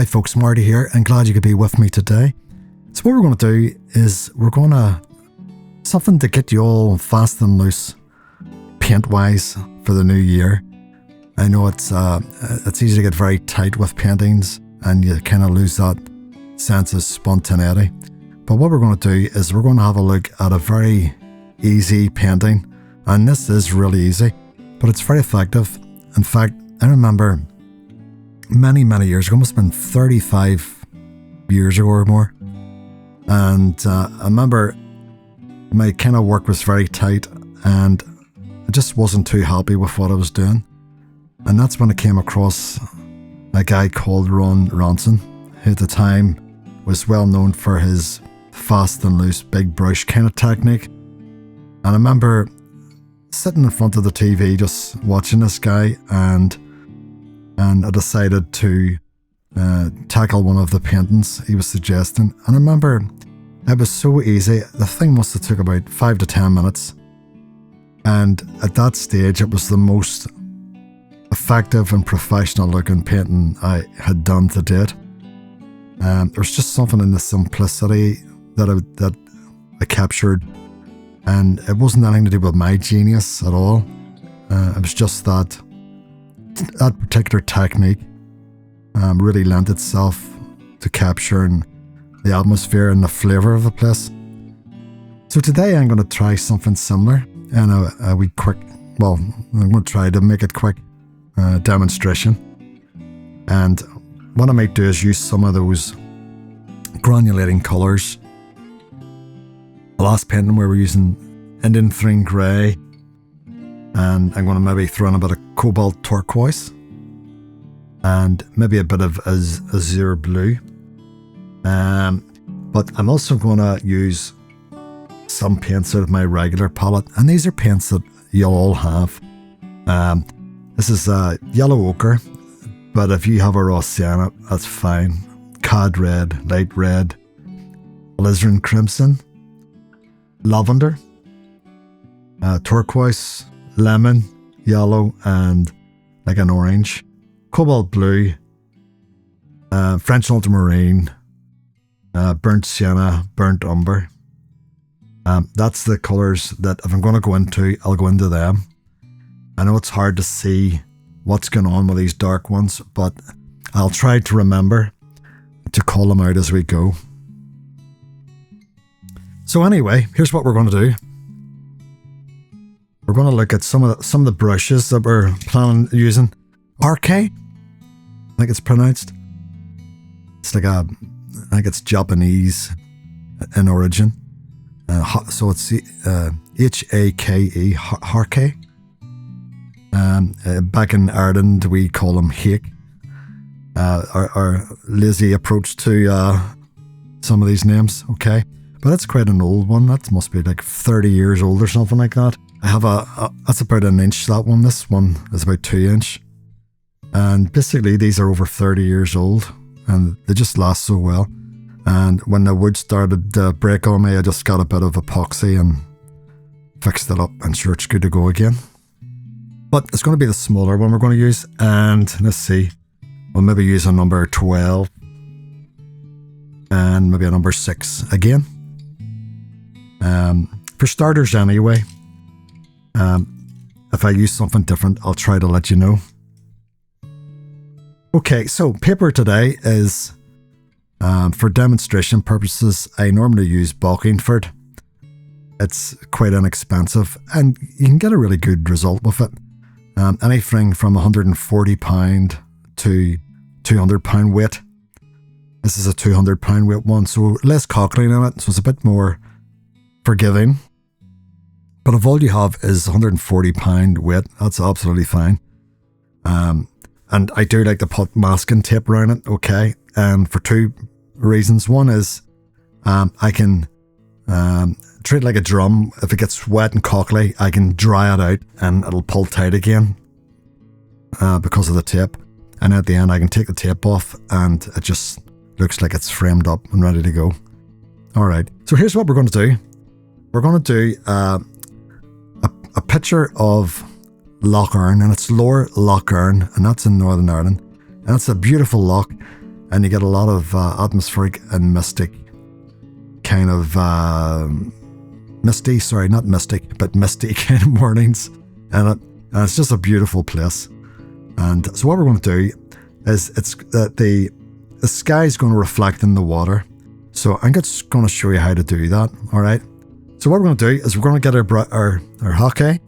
folks, Marty here, and glad you could be with me today. So what we're going to do is something to get you all fast and loose, paint-wise, for the new year. I know it's easy to get very tight with paintings, and you kind of lose that sense of spontaneity. But what we're going to do is we're going to have a look at a very easy painting, and this is really easy, but it's very effective. In fact, I remember many years ago, must have been 35 years ago or more, and I remember my kind of work was very tight and I just wasn't too happy with what I was doing, and that's when I came across a guy called Ron Ronson, who at the time was well known for his fast and loose big brush kind of technique. And I remember sitting in front of the TV just watching this guy, and I decided to tackle one of the paintings he was suggesting. And I remember it was so easy. The thing must have took about 5 to 10 minutes. And at that stage, it was the most effective and professional looking painting I had done to date. There was just something in the simplicity that I captured. And it wasn't anything to do with my genius at all. It was just that particular technique really lent itself to capturing the atmosphere and the flavour of the place. So today I'm going to try something similar, and I'm going to try to make it quick demonstration. And what I might do is use some of those granulating colours. The last painting we were using Indian Three Grey, and I'm going to maybe throw in a bit of cobalt turquoise and maybe a bit of azure blue. But I'm also going to use some paints out of my regular palette, and these are paints that you'll all have. This is yellow ochre, but if you have a raw sienna, that's fine. Cad red, light red, alizarin crimson, lavender, turquoise, lemon, yellow, and like an orange, cobalt blue, French ultramarine, burnt sienna, burnt umber. That's the colours that if I'm going to go into, I'll go into them. I know it's hard to see what's going on with these dark ones, but I'll try to remember to call them out as we go. So anyway, here's what we're going to do. We're going to look at some of the brushes that we're planning using. RK, I think it's pronounced. It's like I think it's Japanese in origin. So it's H-A-K-E, Harke. Back in Ireland, we call them hake. Our lazy approach to some of these names, okay? But that's quite an old one. That must be like 30 years old or something like that. I have that's about an inch, that one. This one is about 2 inch. And basically these are over 30 years old, and they just last so well. And when the wood started to break on me, I just got a bit of epoxy and fixed it up, and sure, it's good to go again. But it's going to be the smaller one we're going to use, and let's see, we'll maybe use a number 12 and maybe a number 6 again. For starters anyway, if I use something different, I'll try to let you know. Okay, so paper today is, for demonstration purposes, I normally use Bockingford. It's quite inexpensive, and you can get a really good result with it. Anything from £140 to £200 weight. This is a £200 weight one, so less cockling in it, so it's a bit more forgiving. But if all you have is £140 weight, that's absolutely fine. And I do like to put masking tape around it, okay? And for two reasons. One is I can treat it like a drum. If it gets wet and cockly, I can dry it out and it'll pull tight again because of the tape. And at the end, I can take the tape off and it just looks like it's framed up and ready to go. All right, so here's what we're going to do. We're going to do a picture of Lough Erne, and it's Lower Lough Erne, and that's in Northern Ireland. And it's a beautiful loch. and you get a lot of atmospheric and mystic kind of misty kind of mornings, and it's just a beautiful place. And so what we're going to do is the sky is going to reflect in the water. So I'm just going to show you how to do that. All right. So what we're going to do is we're going to get our hockey,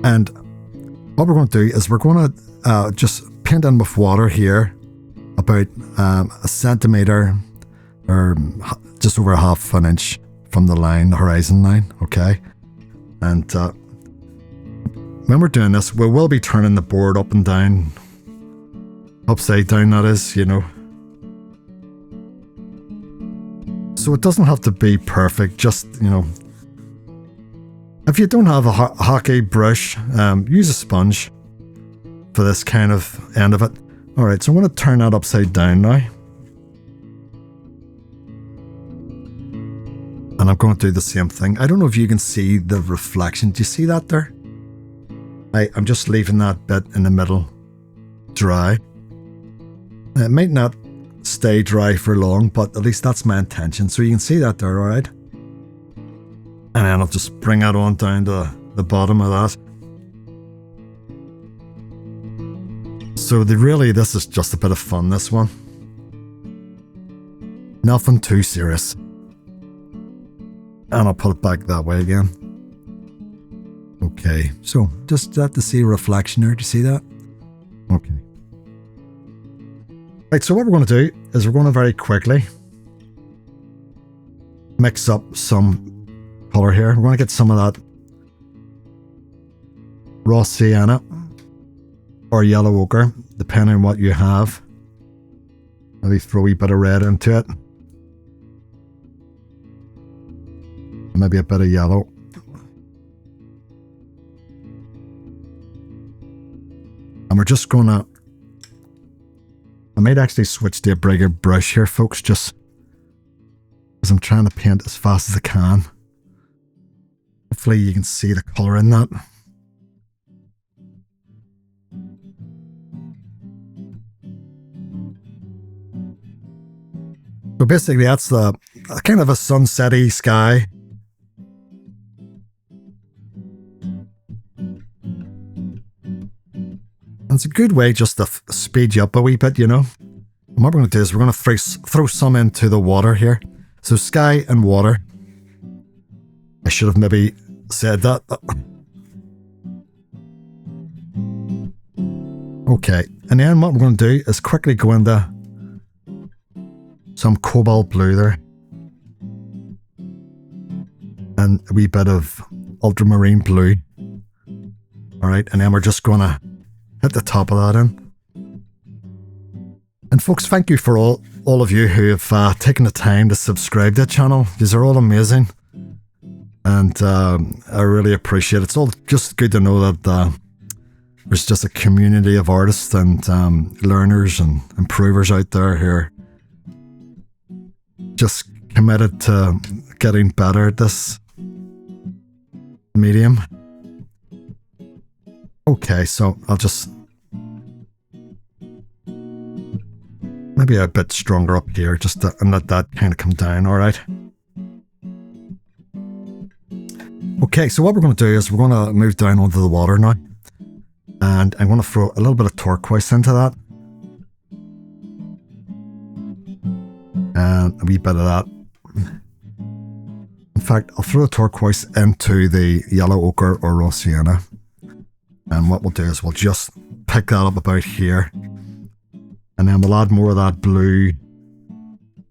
and what we're going to do is we're going to just paint in with water here about a centimetre or just over half an inch from the horizon line, okay? And when we're doing this, we will be turning the board up and down, upside down that is, you know. So it doesn't have to be perfect, just, you know, if you don't have a hockey brush, use a sponge for this kind of end of it. Alright, so I'm going to turn that upside down now. And I'm going to do the same thing. I don't know if you can see the reflection. Do you see that there? I'm just leaving that bit in the middle dry. It might not stay dry for long, but at least that's my intention. So you can see that there, alright? And then I'll just bring that on down to the bottom of that. So this is just a bit of fun, this one. Nothing too serious. And I'll put it back that way again. Okay, so just that to see a reflection there. Do you see that? Okay. Right, so what we're going to do is we're going to very quickly mix up some colour here. We're going to get some of that raw sienna or yellow ochre, depending on what you have. Maybe throw a wee bit of red into it. Maybe a bit of yellow. And we're just gonna, I might actually switch to a bigger brush here, folks, just because I'm trying to paint as fast as I can. Hopefully you can see the colour in that. So basically that's the kind of a sunsetty sky. And it's a good way just to speed you up a wee bit, you know. And what we're going to do is we're going to throw some into the water here. So sky and water. I should have maybe said that. Okay, and then what we're going to do is quickly go into some cobalt blue there. And a wee bit of ultramarine blue. Alright, and then we're just going to hit the top of that in. And folks, thank you for all of you who have taken the time to subscribe to the channel. These are all amazing. And I really appreciate it. It's all just good to know that there's just a community of artists and learners and improvers out there who are just committed to getting better at this medium. Okay, so I'll just maybe a bit stronger up here, just to, and let that kind of come down, alright? Okay, so what we're going to do is we're going to move down onto the water now. And I'm going to throw a little bit of turquoise into that. And a wee bit of that. In fact, I'll throw the turquoise into the yellow ochre or raw sienna. And what we'll do is we'll just pick that up about here. And then we'll add more of that blue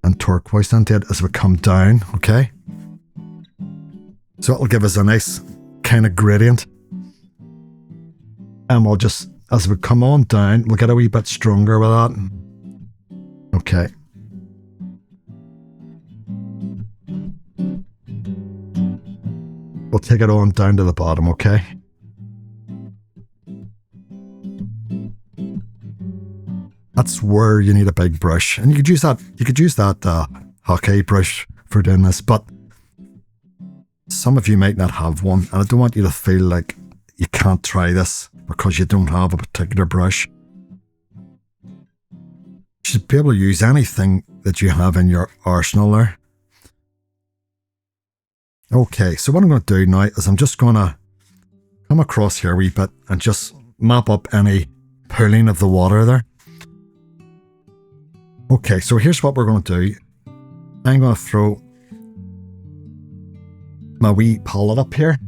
and turquoise into it as we come down, okay? So it'll give us a nice kind of gradient. And we'll just, as we come on down, we'll get a wee bit stronger with that. Okay. We'll take it on down to the bottom, okay? That's where you need a big brush. And you could use that hockey brush for doing this, but some of you might not have one, and I don't want you to feel like you can't try this because you don't have a particular brush. You should be able to use anything that you have in your arsenal there. Okay, so what I'm going to do now is I'm just going to come across here a wee bit and just map up any pooling of the water there. Okay, so here's what we're going to do. I'm going to throw my wee palette up here.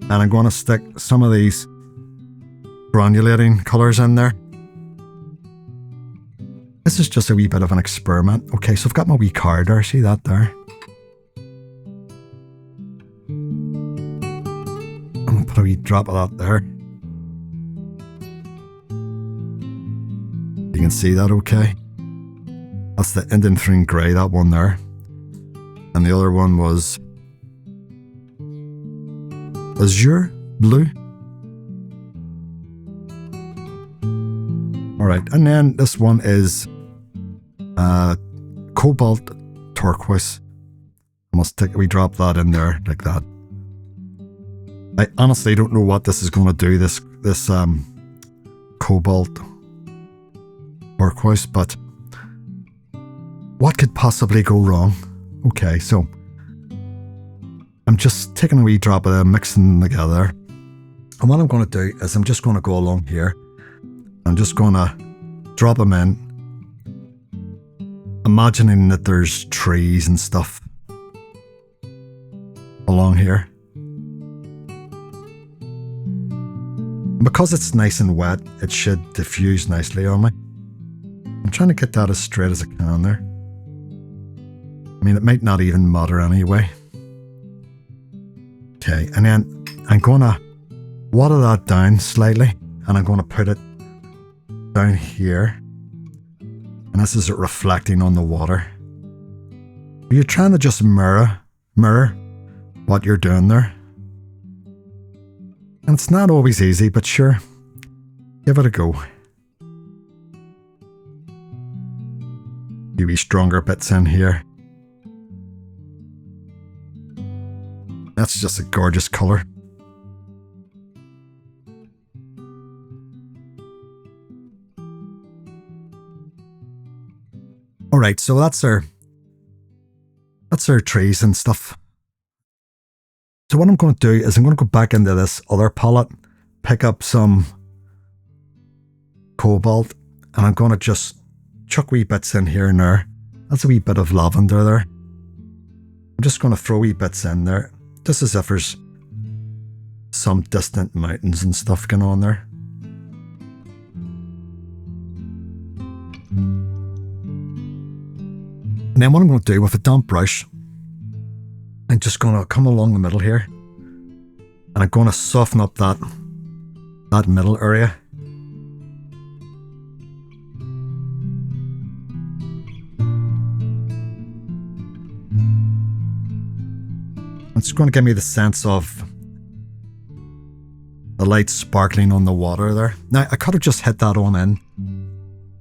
And I'm going to stick some of these granulating colours in there. This is just a wee bit of an experiment. Okay, so I've got my wee card there. See that there? I'm going to put a wee drop of that there. You can see that okay? That's the Indanthrene Grey, that one there. And the other one was Azure Blue. Alright, and then this one is Cobalt Turquoise. I must take a wee drop that in there, like that. I honestly don't know what this is going to do, this Cobalt Turquoise, but what could possibly go wrong? Okay, so I'm just taking a wee drop of them, mixing them together. And what I'm going to do is I'm just going to go along here. I'm just going to drop them in, imagining that there's trees and stuff along here. Because it's nice and wet, it should diffuse nicely on me. I'm trying to get that as straight as I can there. I mean, it might not even matter anyway. Okay, and then I'm going to water that down slightly, and I'm going to put it down here. And this is it reflecting on the water. You're trying to just mirror what you're doing there. And it's not always easy, but sure, give it a go. Maybe stronger bits in here. That's just a gorgeous colour. Alright, so that's our trees and stuff. So what I'm going to do is I'm going to go back into this other palette, pick up some cobalt, and I'm going to just chuck wee bits in here and there. That's a wee bit of lavender there. I'm just going to throw wee bits in there, just as if there's some distant mountains and stuff going on there. And then what I'm going to do with a damp brush, I'm just going to come along the middle here, and I'm going to soften up that middle area. It's going to give me the sense of the light sparkling on the water there. Now, I could have just hit that on in,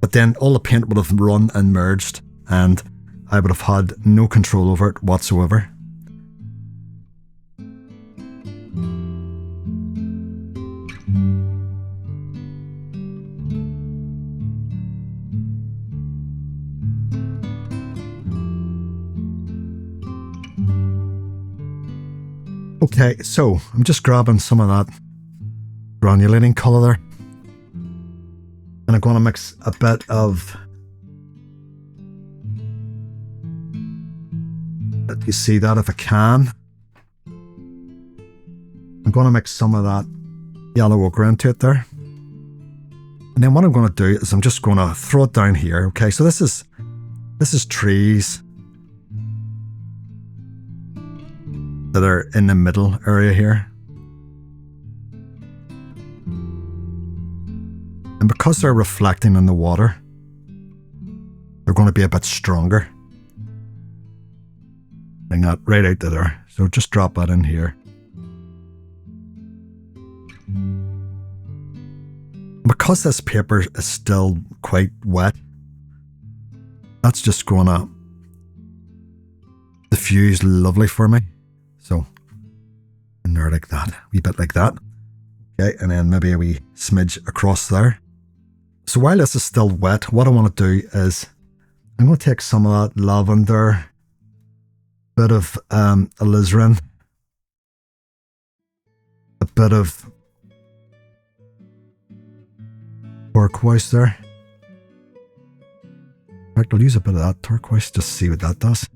but then all the paint would have run and merged, and I would have had no control over it whatsoever. Okay, so I'm just grabbing some of that granulating colour there, and I'm going to mix a bit of, let you see that if I can. I'm going to mix some of that yellow ochre into it there. And then what I'm going to do is I'm just going to throw it down here. Okay, so this is trees that are in the middle area here. And because they're reflecting in the water, they're going to be a bit stronger. Bring that right out to there. So just drop that in here. Because this paper is still quite wet, that's just going to diffuse lovely for me. So, in there like that, a wee bit like that. Okay, and then maybe a wee smidge across there. So while this is still wet, what I want to do is I'm going to take some of that lavender, bit of alizarin, a bit of turquoise there. In fact, I'll use a bit of that turquoise just to see what that does.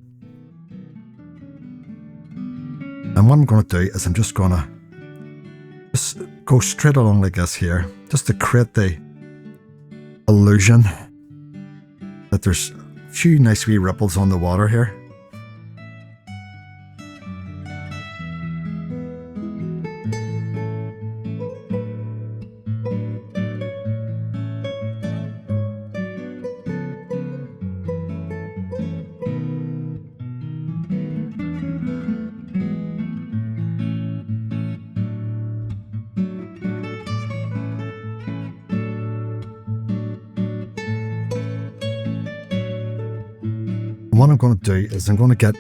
And what I'm going to do is I'm just going to just go straight along like this here, just to create the illusion that there's a few nice wee ripples on the water here. What I'm going to do is I'm going to get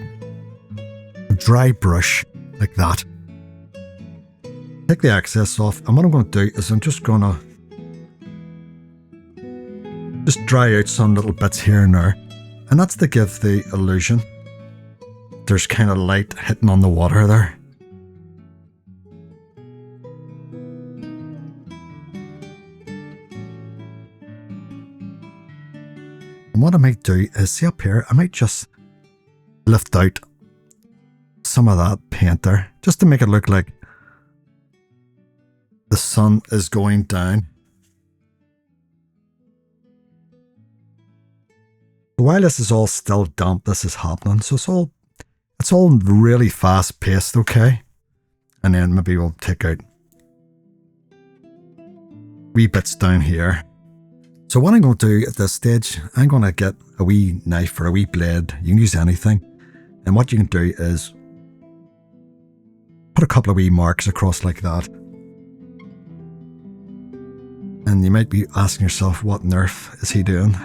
a dry brush like that. Take the excess off, and what I'm going to do is I'm just going to just dry out some little bits here and there. And that's to give the illusion there's kind of light hitting on the water there. And what I might do is, see up here, I might just lift out some of that paint there, just to make it look like the sun is going down. While this is all still damp, this is happening, so it's all really fast paced, okay? And then maybe we'll take out wee bits down here. So what I'm going to do at this stage, I'm going to get a wee knife or a wee blade. You can use anything. And what you can do is put a couple of wee marks across like that. And you might be asking yourself, what on earth is he doing?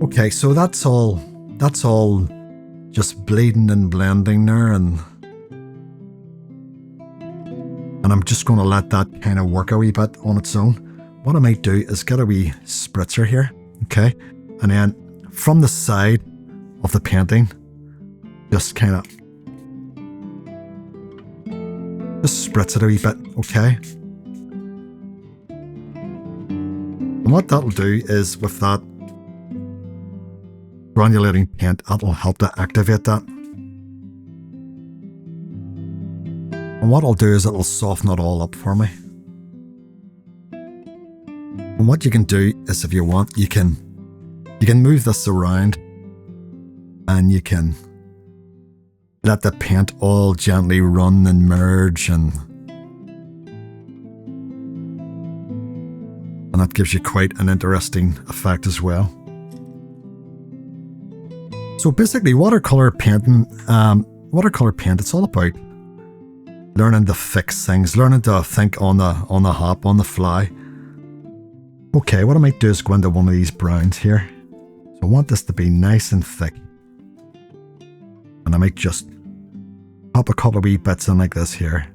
Okay, so that's all just bleeding and blending there, and I'm just going to let that kind of work a wee bit on its own. What I might do is get a wee spritzer here, okay, and then from the side of the painting, just kind of just spritz it a wee bit, okay. And what that'll do is, with that granulating paint, that'll help to activate that. And what I'll do is it'll soften it all up for me. And what you can do is, if you want, you can move this around and you can let the paint all gently run and merge, and that gives you quite an interesting effect as well. So basically, watercolor paint, it's all about learning to fix things, learning to think on the hop, on the fly. Okay, what I might do is go into one of these browns here. So I want this to be nice and thick. And I might just pop a couple of wee bits in like this here.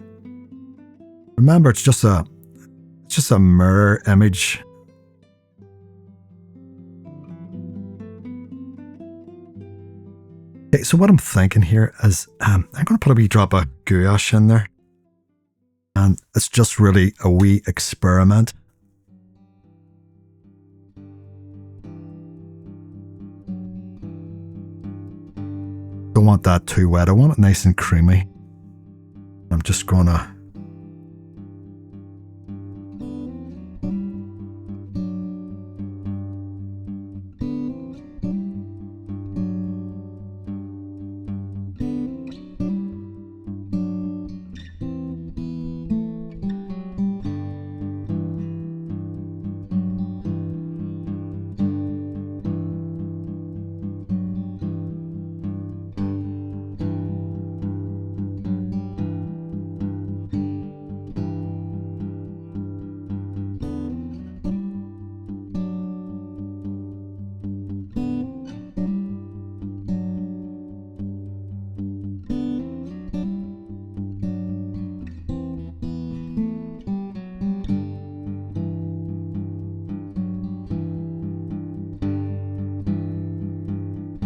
Remember, it's just a mirror image. Okay, so what I'm thinking here is I'm going to put a wee drop of gouache in there. And it's just really a wee experiment. Don't want that too wet. I want it nice and creamy. I'm just going to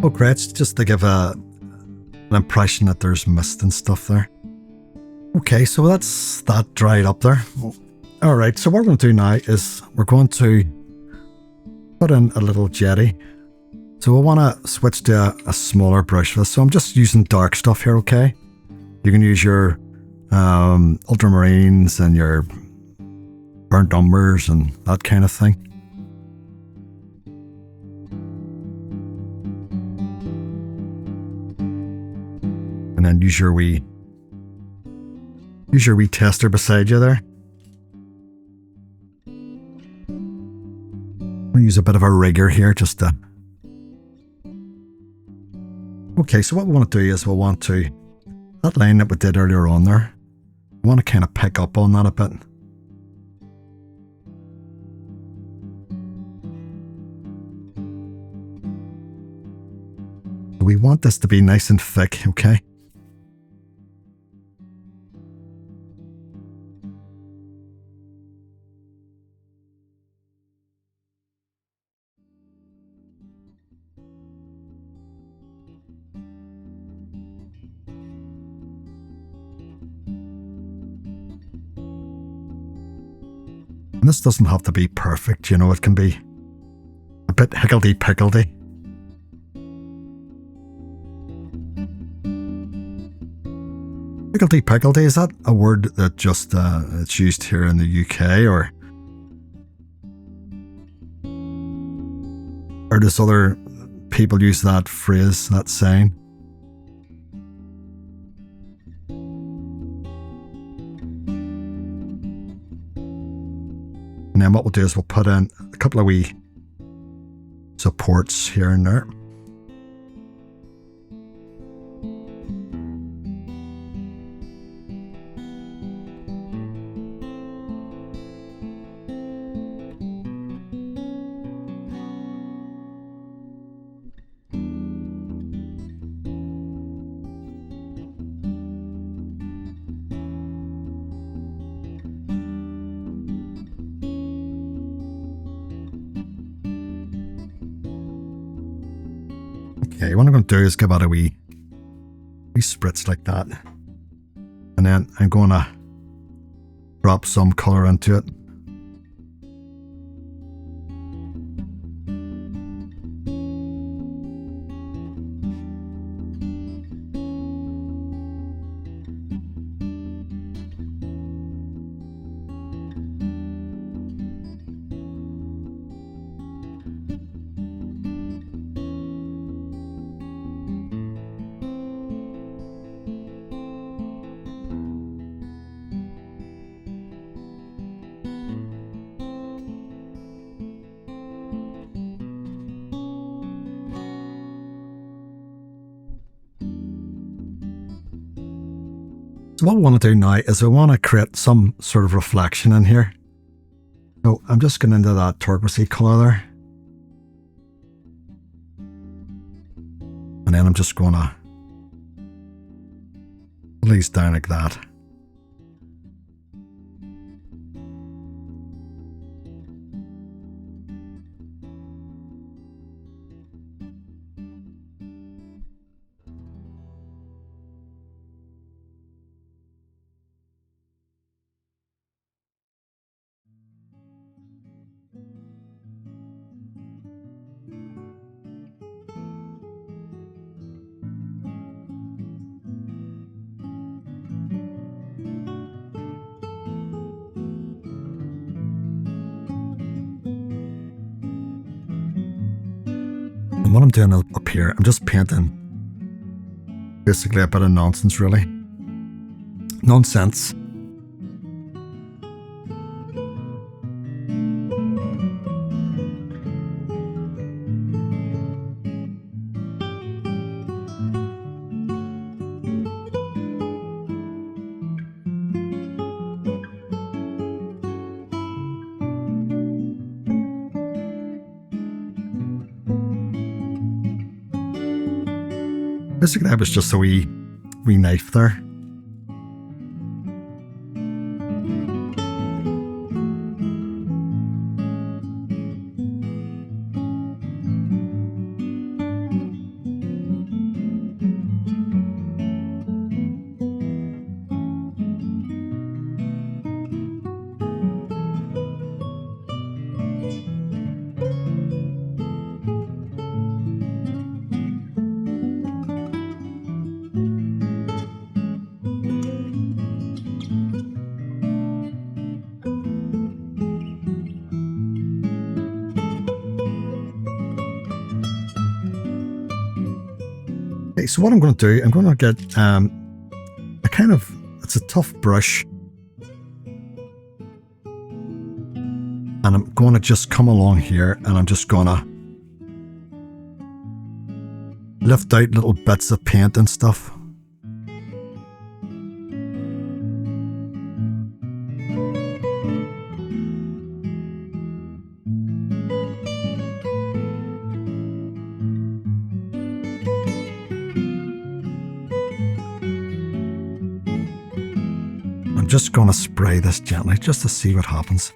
Oh great, just to give an impression that there's mist and stuff there. Okay, so that's that dried up there. Alright, so what we're going to do now is we're going to put in a little jetty. So we want to switch to a smaller brush for this. So I'm just using dark stuff here, okay? You can use your ultramarines and your burnt umbers and that kind of thing. And then use your wee tester beside you there. We'll use a bit of a rigger here just to... Okay, so what we want to do is we'll want to... That line that we did earlier on there, we want to kind of pick up on that a bit. We want this to be nice and thick, okay? And this doesn't have to be perfect, you know, it can be a bit higgledy-piggledy. Higgledy-piggledy, is that a word that just it's used here in the UK, or does other people use that phrase, that saying? And then what we'll do is we'll put in a couple of wee supports here and there. Okay, what I'm going to do is give it a wee spritz like that. And then I'm going to drop some colour into it. So what we want to do now is we want to create some sort of reflection in here. So I'm just going into that turquoisey colour there. And then I'm just going to pull these down like that. And what I'm doing up here, I'm just painting basically a bit of nonsense, really. Nonsense. Basically, that was just a wee knife there. so what I'm going to do, I'm going to get it's a tough brush. And I'm going to just come along here and I'm just going to lift out little bits of paint and stuff. I'm just going to spray this gently just to see what happens.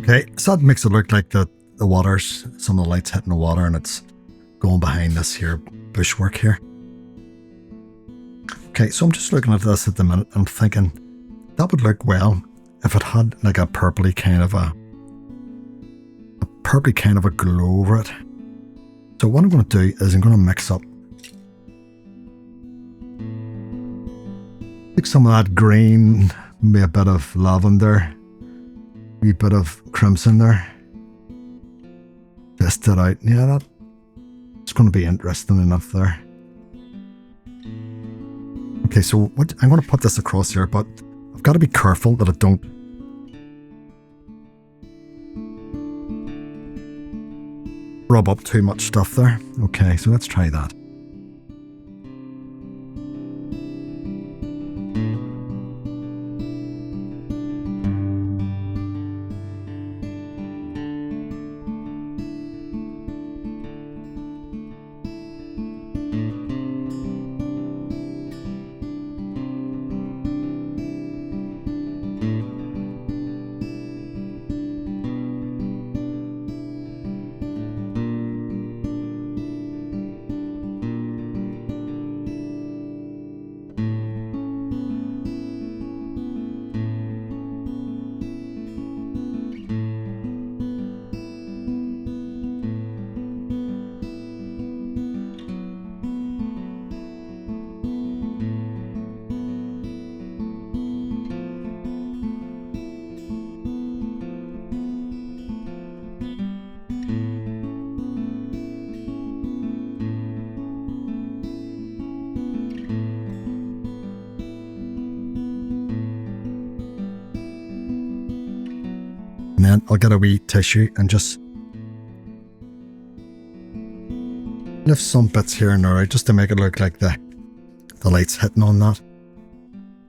Okay, so that makes it look like the water's, some of the light's hitting the water and it's going behind this here bushwork here. Okay, so I'm just looking at this at the minute. I'm thinking that would look well if it had like a purpley kind of a glow over it. So what I'm going to do is I'm going to mix up like some of that green, maybe a bit of lavender, wee bit of crimson there. Test it out. Yeah, that's going to be interesting enough there. Okay, so what I'm going to put this across here, but I've got to be careful that I don't rub up too much stuff there. Okay, so let's try that. And then I'll get a wee tissue and just lift some bits here and there just to make it look like the light's hitting on that.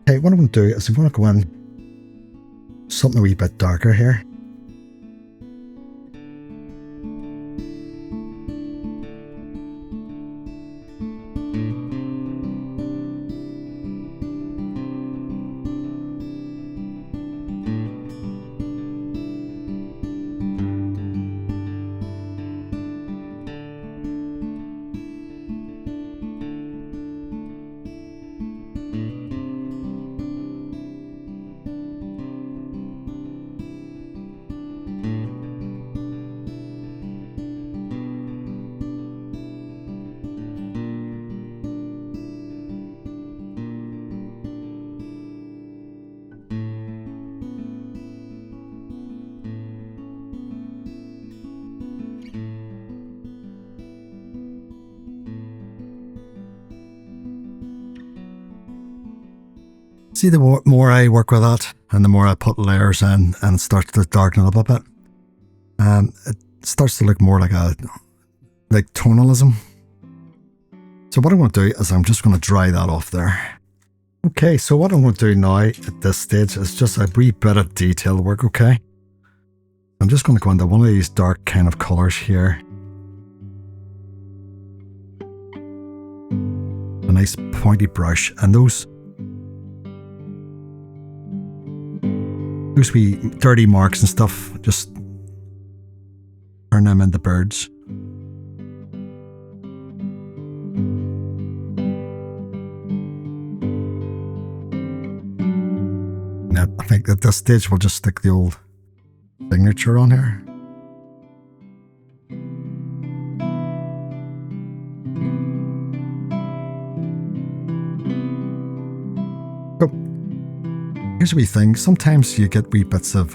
Okay, what I'm going to do is I'm going to go in something a wee bit darker here. See, the more I work with that and the more I put layers in and start to darken it up a bit, it starts to look more like tonalism. So what I'm going to do is I'm just going to dry that off there. Okay, so what I'm going to do now at this stage is just a wee bit of detail work, okay? I'm just going to go into one of these dark kind of colours here. A nice pointy brush, and those wee dirty marks and stuff, just turn them into birds. Now, I think at this stage we'll just stick the old signature on here. So, here's a wee thing. Sometimes you get wee bits of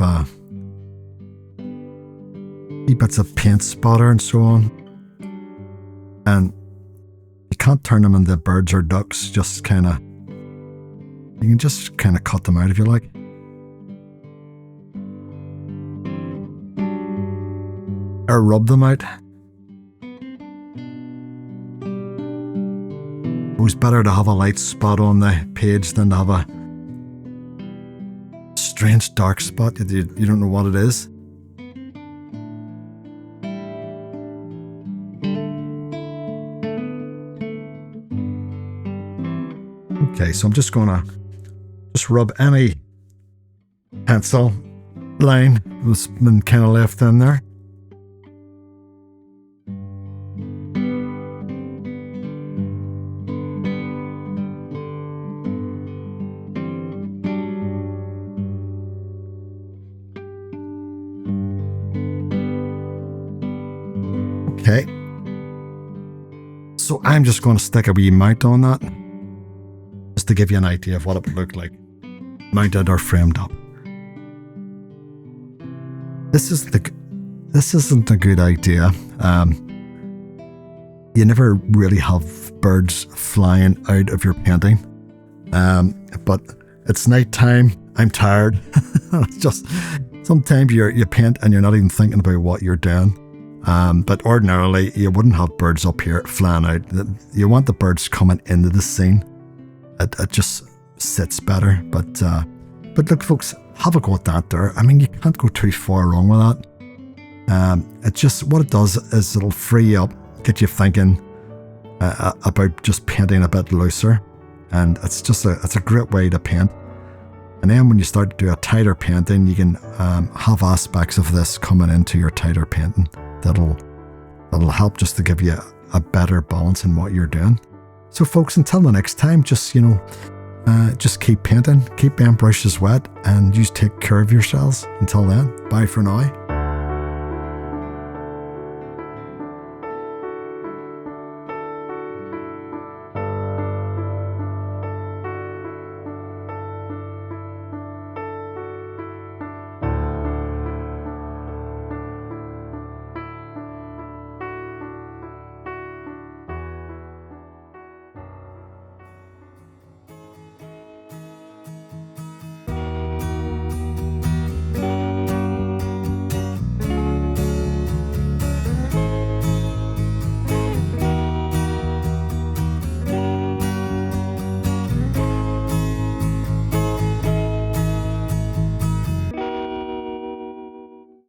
paint spatter and so on, and you can't turn them into birds or ducks. Just you can just kind of cut them out if you like. Or rub them out. It was better to have a light spot on the page than to have a strange dark spot. You don't know what it is. Okay, so I'm just going to rub any pencil line that's been kind of left in there. Okay, so I'm just going to stick a wee mount on that, just to give you an idea of what it would look like, mounted or framed up. This isn't a good idea. You never really have birds flying out of your painting, but it's night time. I'm tired. It's just sometimes you paint and you're not even thinking about what you're doing. But ordinarily, you wouldn't have birds up here flying out. You want the birds coming into the scene. It just sits better. But look, folks, have a go at that there. I mean, you can't go too far wrong with that. What it does is it'll free you up, get you thinking about just painting a bit looser. And it's a great way to paint. And then when you start to do a tighter painting, you can have aspects of this coming into your tighter painting. That'll help just to give you a better balance in what you're doing. So folks, until the next time, just keep painting, keep them brushes wet, and you take care of yourselves. Until then, bye for now.